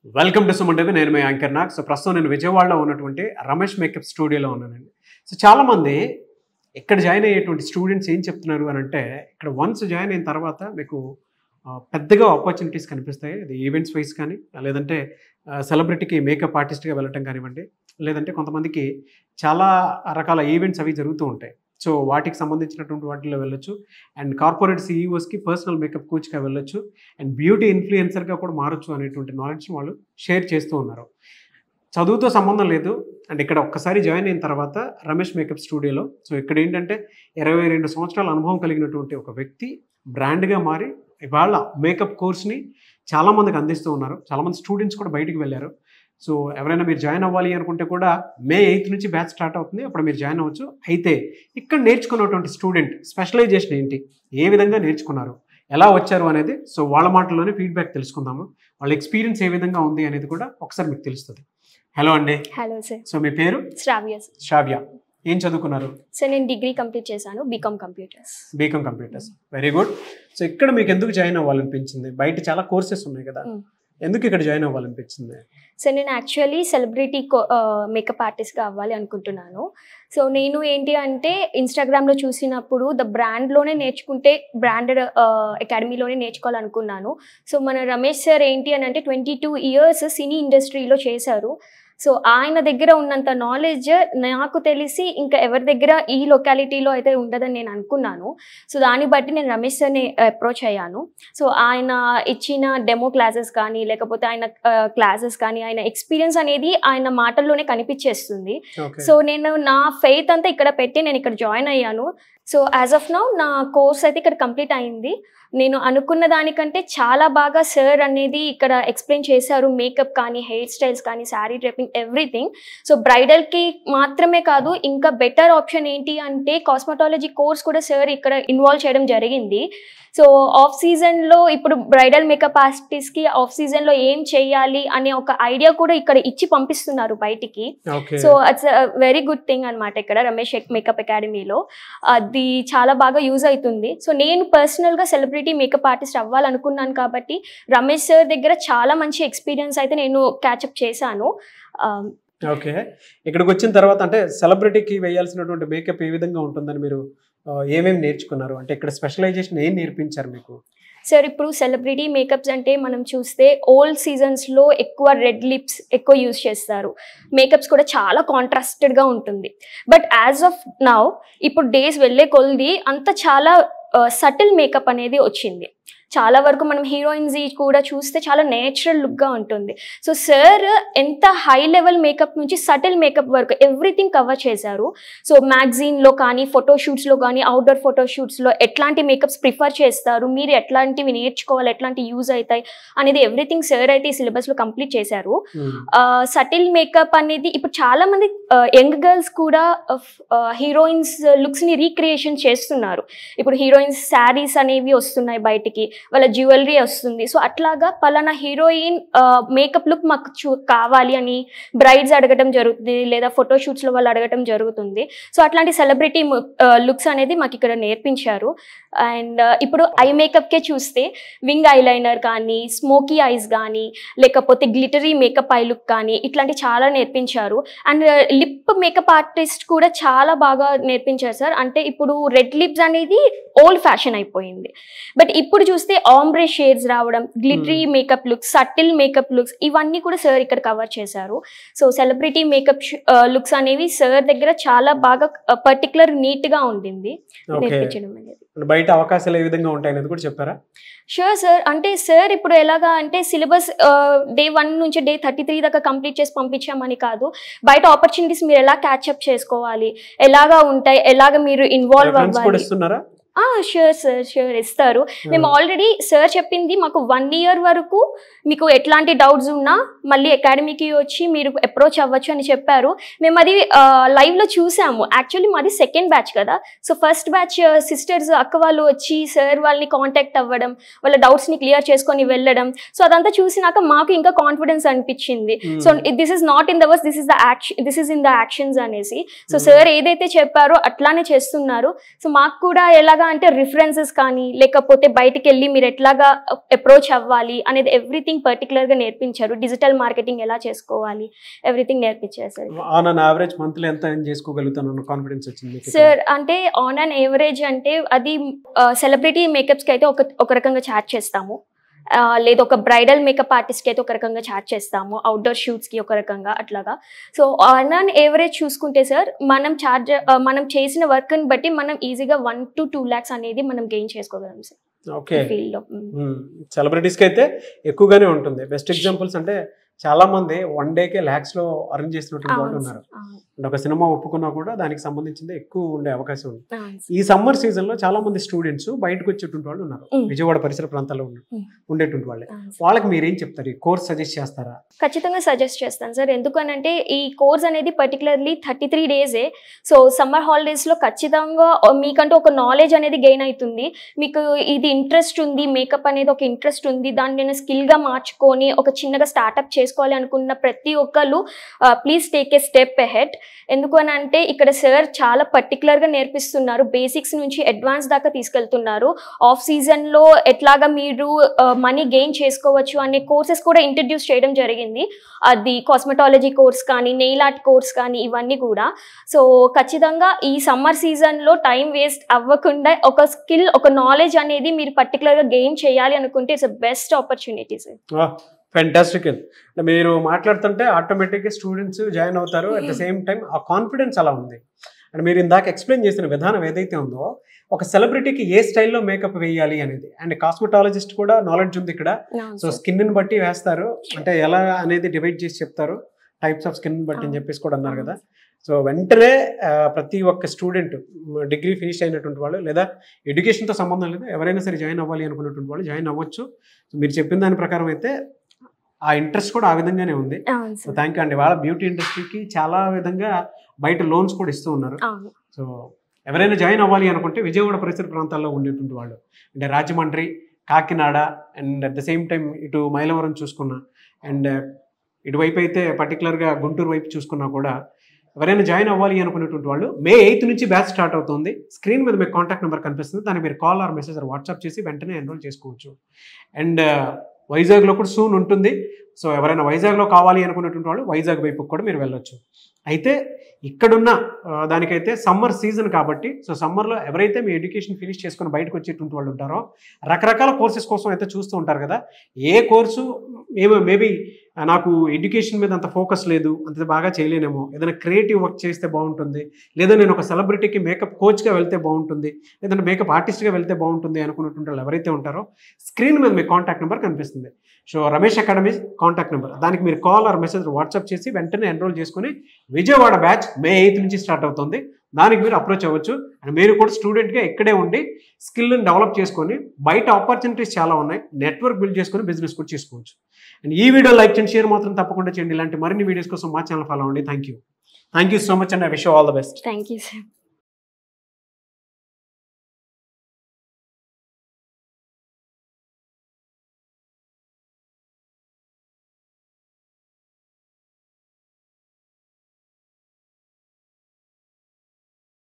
Welcome to Suman TV. నేను మీ anchor Nag. So ప్రస్తుతం నేను విజయవాడలో ఉన్నటువంటి రమేష్ మేకప్ స్టూడియోలో ఉన్నానండి. సో చాలామంది ఇక్కడ జాయిన్ అయ్యేటువంటి స్టూడెంట్స్ ఏం చెప్తున్నారు అని అంటే, ఇక్కడ వన్స్ జాయిన్ అయిన తర్వాత మీకు పెద్దగా ఆపర్చునిటీస్ కనిపిస్తాయి. అది ఈవెంట్స్ వైజ్ కానీ, లేదంటే సెలబ్రిటీకి మేకప్ ఆర్టిస్ట్గా వెళ్ళటం కానివ్వండి, లేదంటే కొంతమందికి చాలా రకాల ఈవెంట్స్ అవి జరుగుతూ ఉంటాయి. సో వాటికి సంబంధించినటువంటి వాటిలో వెళ్ళొచ్చు. అండ్ కార్పొరేట్ సీఈఓస్కి పర్సనల్ మేకప్ కోచ్గా వెళ్ళొచ్చు. అండ్ బ్యూటీ ఇన్ఫ్లుయెన్సర్గా కూడా మారచ్చు అనేటువంటి నాలెడ్జ్ని వాళ్ళు షేర్ చేస్తూ ఉన్నారు. చదువుతో సంబంధం లేదు. అండ్ ఇక్కడ ఒక్కసారి జాయిన్ అయిన తర్వాత రమేష్ మేకప్ స్టూడియోలో, సో ఇక్కడ ఏంటంటే 22 సంవత్సరాల అనుభవం కలిగినటువంటి ఒక వ్యక్తి బ్రాండ్గా మారి ఇవాళ మేకప్ కోర్స్ని చాలామందికి అందిస్తూ ఉన్నారు. చాలామంది స్టూడెంట్స్ కూడా బయటికి వెళ్ళారు. సో ఎవరైనా మీరు జాయిన్ అవ్వాలి అనుకుంటే కూడా May 8 నుంచి బ్యాచ్ స్టార్ట్ అవుతుంది. అప్పుడు మీరు జాయిన్ అవ్వచ్చు. అయితే ఇక్కడ నేర్చుకున్నటువంటి స్టూడెంట్ స్పెషలైజేషన్ ఏంటి, ఏ విధంగా నేర్చుకున్నారు, ఎలా వచ్చారు అనేది సో వాళ్ళ మాటల్లోనే ఫీడ్బ్యాక్ తెలుసుకుందాము. వాళ్ళ ఎక్స్పీరియన్స్ ఏ విధంగా ఉంది అనేది కూడా ఒకసారి మీకు తెలుస్తుంది. హలో అండి. Hello sir. సో మీ పేరు? శ్రావ్య. శ్రావ్య. ఏం చదువుకున్నారు? సార్ నేను డిగ్రీ కంప్లీట్ చేశాను, BCom computers. BCom computers, very good. So ఇక్కడ మీకు ఎందుకు జాయిన్ అవ్వాలనిపించింది? బయట చాలా కోర్సెస్ ఉన్నాయి కదా, ఎందుకు ఇక్కడ జాయిన్ అవ్వాలనిపించింది? సార్ నేను యాక్చువల్లీ సెలబ్రిటీ మేకప్ ఆర్టిస్ట్గా అవ్వాలి అనుకుంటున్నాను. సో నేను ఏంటి అంటే ఇన్స్టాగ్రామ్లో చూసినప్పుడు ద బ్రాండ్లోనే నేర్చుకుంటే బ్రాండెడ్ అకాడమీలోనే నేర్చుకోవాలనుకున్నాను. సో మన రమేష్ సార్ ఏంటి అని అంటే 22 years సినీ ఇండస్ట్రీలో చేశారు. సో ఆయన దగ్గర ఉన్నంత నాలెడ్జ్ నాకు తెలిసి ఇంకా ఎవరి దగ్గర ఈ లొకాలిటీలో అయితే ఉండదని నేను అనుకున్నాను. సో దాన్ని బట్టి నేను రమేష్ సార్ని అప్రోచ్ అయ్యాను. సో ఆయన ఇచ్చిన డెమో క్లాసెస్ కానీ, లేకపోతే ఆయన క్లాసెస్ కానీ, ఆయన ఎక్స్పీరియన్స్ అనేది ఆయన మాటల్లోనే కనిపించేస్తుంది. సో నేను నా ఫెయిత్ అంతా ఇక్కడ పెట్టి నేను ఇక్కడ జాయిన్ అయ్యాను. సో యాజ్ ఆఫ్ నౌ నా కోర్స్ అయితే ఇక్కడ కంప్లీట్ అయింది. నేను అనుకున్న దానికంటే చాలా బాగా సార్ అనేది ఇక్కడ ఎక్స్ప్లెయిన్ చేశారు. మేకప్ కానీ, హెయిర్ స్టైల్స్ కానీ, శారీ డ్రెపింగ్, ఎవ్రీథింగ్. సో బ్రైడల్కి మాత్రమే కాదు, ఇంకా బెటర్ ఆప్షన్ ఏంటి అంటే కాస్మెటాలజీ కోర్స్ కూడా సార్ ఇక్కడ ఇన్వాల్వ్ చేయడం జరిగింది. సో ఆఫ్ సీజన్లో ఇప్పుడు బ్రైడల్ మేకప్ ఆర్టిస్ట్కి ఆఫ్ సీజన్లో ఏం చేయాలి అనే ఒక ఐడియా కూడా ఇక్కడ ఇచ్చి పంపిస్తున్నారు బయటికి. So it's very good thing అనమాట ఇక్కడ రమేష్ మేకప్ అకాడమీలో. అది చాలా బాగా యూజ్ అవుతుంది. సో నేను పర్సనల్గా సెలబ్రిటీ మేకప్ ఆర్టిస్ట్ అవ్వాలనుకున్నాను కాబట్టి రమేష్ సార్ దగ్గర చాలా మంచి ఎక్స్పీరియన్స్ అయితే నేను క్యాచప్ చేశాను. ఓకే, ఇక్కడికి వచ్చిన తర్వాత అంటే సెలబ్రిటీకి వేయాల్సినటువంటి మేకప్ ఏ విధంగా ఉంటుందని మీరు ఏమేమి నేర్చుకున్నారు? అంటే ఇక్కడ స్పెషలైజేషన్ ఏం నేర్పించారు మీకు? సార్ ఇప్పుడు సెలబ్రిటీ మేకప్స్ అంటే మనం చూస్తే ఓల్డ్ సీజన్స్లో ఎక్కువ రెడ్ లిప్స్ ఎక్కువ యూజ్ చేస్తారు. మేకప్స్ కూడా చాలా కాంట్రాస్టెడ్గా ఉంటుంది. బట్ యాజ్ ఆఫ్ నౌ ఇప్పుడు డేస్ వెళ్ళే కొలది అంత చాలా సటిల్ మేకప్ అనేది వచ్చింది. చాలా వరకు మనం హీరోయిన్స్ కూడా చూస్తే చాలా నేచురల్ లుక్గా ఉంటుంది. సో సార్ ఎంత హై లెవెల్ మేకప్ నుంచి సటిల్ మేకప్ వరకు ఎవ్రీథింగ్ కవర్ చేశారు. సో మ్యాగజైన్లో కానీ, ఫోటోషూట్స్లో కానీ, అవుట్డోర్ ఫోటోషూట్స్లో ఎట్లాంటి మేకప్స్ ప్రిఫర్ చేస్తారు, మీరు ఎట్లాంటివి నేర్చుకోవాలి, ఎట్లాంటి యూజ్ అవుతాయి అనేది ఎవ్రీథింగ్ సార్ అయితే ఈ సిలబస్లో కంప్లీట్ చేశారు. సటిల్ మేకప్ అనేది ఇప్పుడు చాలా మంది యంగ్ గర్ల్స్ కూడా హీరోయిన్స్ లుక్స్ని రీక్రియేషన్ చేస్తున్నారు. ఇప్పుడు హీరోయిన్స్ శారీస్ అనేవి వస్తున్నాయి బయటికి, వాళ్ళ జ్యువెలరీ వస్తుంది. సో అట్లాగా పలానా హీరోయిన్ మేకప్ లుక్ మాకు కావాలి అని బ్రైడ్స్ అడగటం జరుగుతుంది, లేదా ఫోటోషూట్స్లో వాళ్ళు అడగటం జరుగుతుంది. సో అట్లాంటి సెలబ్రిటీ లుక్స్ అనేది మాకు ఇక్కడ నేర్పించారు. అండ్ ఇప్పుడు ఐ మేకప్కే చూస్తే వింగ్ ఐలైనర్ కానీ, స్మోకీ ఐస్ కానీ, లేకపోతే గ్లిటరీ మేకప్ ఐ లుక్ కానీ ఇట్లాంటి చాలా నేర్పించారు. అండ్ లిప్ మేకప్ ఆర్టిస్ట్ కూడా చాలా బాగా నేర్పించారు సార్. అంటే ఇప్పుడు రెడ్ లిప్స్ అనేది ఓల్డ్ ఫ్యాషన్ అయిపోయింది. బట్ ఇప్పుడు చూస్తే ఆంబ్రే షేడ్స్ రావడం, glittery makeup looks, subtle makeup looks ఇవన్నీ కూడా సార్ ఇక్కడ కవర్ చేశారు. సో సెలబ్రిటీ మేకప్ లుక్స్ అనేవి సార్ దగ్గర చాలా బాగా పర్టికులర్ నీట్గా ఉండింది నేర్పించడం అనేది. బయట అవకాశాలు ఏ విధంగా ఉంటాయి అనేది కూడా చెప్పారా? Sure sir. అంటే సార్ ఇప్పుడు ఎలాగా అంటే సిలబస్ Day 1 నుంచి Day 33 దాకా కంప్లీట్ చేసి పంపించామని కాదు, బయట ఆపర్చునిటీస్ మీరు ఎలా క్యాచ్అప్ చేసుకోవాలి, ఎలాగా ఉంటాయి, ఎలాగ మీరు ఇన్వాల్వ్ అవ్వాలి. షూర్ సార్, షూర్ ఇస్తారు. మేము ఆల్రెడీ సార్ చెప్పింది మాకు 1 year వరకు మీకు ఎట్లాంటి డౌట్స్ ఉన్నా మళ్ళీ అకాడమీకి వచ్చి మీరు అప్రోచ్ అవ్వచ్చు అని చెప్పారు. మేము అది లైవ్లో చూసాము. యాక్చువల్లీ మాది సెకండ్ బ్యాచ్ కదా. సో ఫస్ట్ బ్యాచ్ సిస్టర్స్ అక్క వాళ్ళు వచ్చి సార్ వాళ్ళని కాంటాక్ట్ అవ్వడం, వాళ్ళ డౌట్స్ని క్లియర్ చేసుకొని వెళ్ళడం. సో అదంతా చూసినాక మాకు ఇంకా కాన్ఫిడెన్స్ అనిపించింది. So this is not in the words, this is in the actions అనేసి. సో సార్ ఏదైతే చెప్పారో అట్లానే చేస్తున్నారు. సో మాకు కూడా ఎలాగ ఎట్లాగా అంటే రిఫరెన్సెస్ కానీ లేకపోతే బయటికి వెళ్ళి మీరు ఎట్లాగా అప్రోచ్ అవ్వాలి అనేది ఎవ్రీథింగ్ పర్టికులర్గా నేర్పించారు. డిజిటల్ మార్కెటింగ్ ఎలా చేసుకోవాలి ఎవ్రీథింగ్ నేర్పించారు sir. On an average monthly ఎంత ఎర్న్ చేసుకోగలుగుతాను కాన్ఫిడెన్స్ వచ్చింది సార్? అంటే ఆన్ అన్ యావరేజ్ అంటే అది సెలబ్రిటీ మేకప్స్కి అయితే ఒక రకంగా ఛార్జ్ చేస్తాము, లేదా ఒక బ్రైడల్ మేకప్ ఆర్టిస్ట్కి అయితే ఒక రకంగా ఛార్జ్ చేస్తాము, అవుట్డోర్ షూట్స్కి ఒక రకంగా అట్లాగా. సో ఆన్ అన్ యావరేజ్ చూసుకుంటే సార్ మనం చేసిన వర్క్ని బట్టి మనం ఈజీగా 1 to 2 lakhs అనేది మనం గెయిన్ చేసుకోగలం సార్. ఓకే, ఫీల్డ్లో సెలబ్రిటీస్కి అయితే ఎక్కువగానే ఉంటుంది. బెస్ట్ ఎగ్జాంపుల్స్ అంటే చాలా మంది 1 dayకే lakhs లో అర్న్ చేసినటువంటి వాళ్ళు ఉన్నారు. అంటే ఒక సినిమా ఒప్పుకున్నా కూడా దానికి సంబంధించింది ఎక్కువ ఉండే అవకాశం ఉంది. ఈ సమ్మర్ సీజన్ లో చాలా మంది స్టూడెంట్స్ బయటకు వచ్చేటువంటి వాళ్ళు ఉన్నారు, విజయవాడ పరిసర ప్రాంతాల్లో ఉండేటువంటి వాళ్ళే. వాళ్ళకి మీరేం చెప్తారు? ఈ కోర్స్ సజెస్ట్ చేస్తారా? ఖచ్చితంగా సజెస్ట్ చేస్తాను సార్. ఎందుకనంటే ఈ కోర్స్ అనేది particularly 33 days. So summer holidays లో ఖచ్చితంగా మీకంటూ ఒక నాలెడ్జ్ అనేది గెయిన్ అవుతుంది. మీకు ఇది ఇంట్రెస్ట్ ఉంది, మేకప్ అనేది ఒక ఇంట్రెస్ట్ ఉంది, దాన్ని నేను స్కిల్ గా మార్చుకొని ఒక చిన్నగా స్టార్ట్అప్ చేసుకోవాలి అనుకున్న ప్రతి ఒక్కరు please take a step ahead. ఎందుకు అని అంటే ఇక్కడ సార్ చాలా పర్టికులర్గా నేర్పిస్తున్నారు, బేసిక్స్ నుంచి అడ్వాన్స్ దాకా తీసుకెళ్తున్నారు. ఆఫ్ సీజన్లో ఎట్లాగా మీరు మనీ గెయిన్ చేసుకోవచ్చు అనే కోర్సెస్ కూడా ఇంట్రడ్యూస్ చేయడం జరిగింది. అది కాస్మెటాలజీ కోర్స్ కానీ, నెయిల్ ఆర్ట్ కోర్స్ కానీ, ఇవన్నీ కూడా. సో ఖచ్చితంగా ఈ సమ్మర్ సీజన్లో టైం వేస్ట్ అవ్వకుండా ఒక స్కిల్, ఒక నాలెడ్జ్ అనేది మీరు పర్టికులర్గా గెయిన్ చేయాలి అనుకుంటే it's best opportunity sir. Fantastic. మీరు మాట్లాడుతుంటే ఆటోమేటిక్గా స్టూడెంట్స్ జాయిన్ అవుతారు. అట్ ద సేమ్ టైం ఆ కాన్ఫిడెన్స్ అలా ఉంది. అండ్ మీరు ఇందాక ఎక్స్ప్లెయిన్ చేసిన విధానం ఏదైతే ఉందో, ఒక సెలబ్రిటీకి ఏ స్టైల్లో మేకప్ వేయాలి అనేది, అండ్ కాస్మెటాలజిస్ట్ కూడా నాలెడ్జ్ ఉంది ఇక్కడ. సో స్కిన్ని బట్టి వేస్తారు, అంటే ఎలా అనేది డివైడ్ చేసి చెప్తారు, టైప్స్ ఆఫ్ స్కిన్ బట్టి అని చెప్పేసి కూడా అన్నారు కదా. సో వెంటనే ప్రతి ఒక్క స్టూడెంట్, డిగ్రీ ఫినిష్ అయినటువంటి వాళ్ళు లేదా ఎడ్యుకేషన్తో సంబంధం లేదు, ఎవరైనా సరే జాయిన్ అవ్వాలి అనుకున్నటువంటి వాళ్ళు జాయిన్ అవ్వచ్చు. సో మీరు చెప్పిన దాని ప్రకారం అయితే ఆ ఇంట్రెస్ట్ కూడా ఆ విధంగానే ఉంది. సో థ్యాంక్ యూ అండి. వాళ్ళ బ్యూటీ ఇండస్ట్రీకి చాలా విధంగా బయట లోన్స్ కూడా ఇస్తూ ఉన్నారు. సో ఎవరైనా జాయిన్ అవ్వాలి అనుకుంటే విజయవాడ పరిసర ప్రాంతాల్లో ఉండేటువంటి వాళ్ళు, అంటే Rajahmundry, Kakinada, and at the same time ఇటు మైలవరం చూసుకున్నా, అండ్ ఇటువైపు అయితే పర్టికులర్గా గుంటూరు వైపు చూసుకున్నా కూడా ఎవరైనా జాయిన్ అవ్వాలి అనుకునేటువంటి వాళ్ళు May 8th నుంచి బ్యాచ్ స్టార్ట్ అవుతుంది. స్క్రీన్ మీద మీకు కాంటాక్ట్ నెంబర్ కనిపిస్తుంది, దాన్ని మీరు కాల్ ఆర్ మెసేజ్ వాట్సాప్ చేసి వెంటనే ఎన్రోల్ చేసుకోవచ్చు. అండ్ వైజాగ్లో కూడా సూన్ ఉంటుంది. సో ఎవరైనా వైజాగ్లో కావాలి అనుకునేటువంటి వాళ్ళు వైజాగ్ వైపుకి కూడా మీరు వెళ్ళొచ్చు. అయితే ఇక్కడున్న దానికైతే సమ్మర్ సీజన్ కాబట్టి, సో సమ్మర్లో ఎవరైతే మీ ఎడ్యుకేషన్ ఫినిష్ చేసుకుని బయటకు వచ్చేటువంటి వాళ్ళు ఉంటారో రకరకాల కోర్సెస్ కోసం అయితే చూస్తూ ఉంటారు కదా. ఏ కోర్సు మేబీ నాకు ఎడ్యుకేషన్ మీద అంత ఫోకస్ లేదు, అంత బాగా చేయలేనేమో, ఏదైనా క్రియేటివ్ వర్క్ చేస్తే బాగుంటుంది, లేదా నేను ఒక సెలబ్రిటీకి మేకప్ కోచ్గా వెళ్తే బాగుంటుంది, లేదంటే మేకప్ ఆర్టిస్ట్గా వెళ్తే బాగుంటుంది అనుకున్నటువంటి వాళ్ళు ఎవరైతే ఉంటారో స్క్రీన్ మీద మీ కాంటాక్ట్ నెంబర్ కనిపిస్తుంది. So Ramesh academy contact number, దానికి మీరు కాల్ ఆర్ మెసేజ్ వాట్సాప్ చేసి వెంటనే ఎన్రోల్ చేసుకుని విజయవాడ బ్యాచ్ May 8th నుంచి స్టార్ట్ అవుతుంది. దానికి మీరు అప్రోచ్ అవ్వచ్చు. అండ్ మీరు కూడా స్టూడెంట్గా ఇక్కడే ఉండి స్కిల్ని డెవలప్ చేసుకొని బయట ఆపర్చునిటీస్ చాలా ఉన్నాయి, నెట్వర్క్ బిల్డ్ చేసుకొని బిజినెస్ కూడా చేసుకోవచ్చు. అండ్ ఈ వీడియో లైక్ చేయండి, షేర్ మాత్రం తప్పకుండా చేయండి. ఇలాంటి మరిన్ని వీడియోస్ కోసం మా ఛానల్ ఫాలో అవ్వండి. Thank you so much and I wish you all the best. Thank you sir.